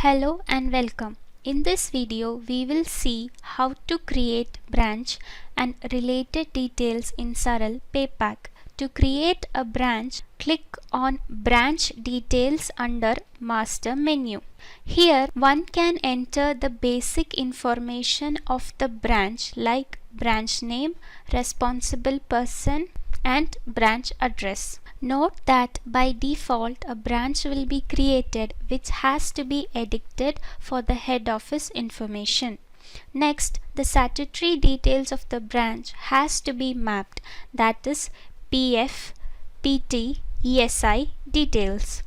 Hello and welcome. In this video, we will see how to create branch and related details in Saral PayPack. To create a branch, click on Branch Details under Master menu. Here, one can enter the basic information of the branch like branch name, responsible person, and branch address. Note that by default a branch will be created which has to be edited for the head office information. Next, the statutory details of the branch has to be mapped, that is PF, PT, ESI details.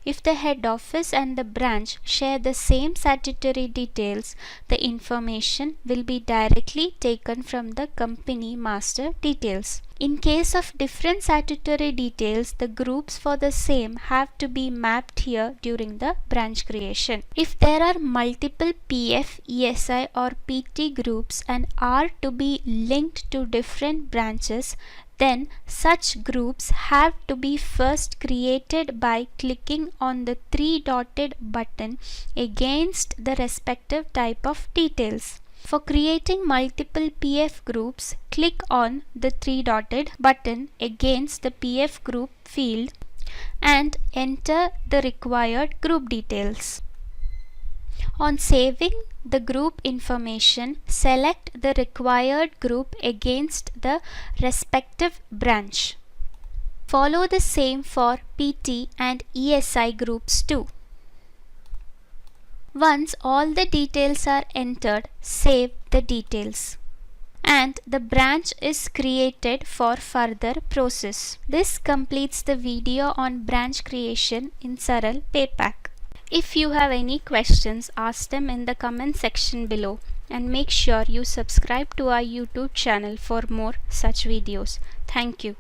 If the head office and the branch share the same statutory details, the information will be directly taken from the company master details. In case of different statutory details, the groups for the same have to be mapped here during the branch creation. If there are multiple PF, ESI or PT groups and are to be linked to different branches, then such groups have to be first created by clicking on the three-dotted button against the respective type of details. For creating multiple PF groups, click on the three-dotted button against the PF group field and enter the required group details. On saving the group information, select the required group against the respective branch. Follow the same for PT and ESI groups too. Once all the details are entered, save the details and the branch is created for further process. This completes the video on branch creation in Saral PayPack. If you have any questions, ask them in the comment section below and make sure you subscribe to our YouTube channel for more such videos. Thank you.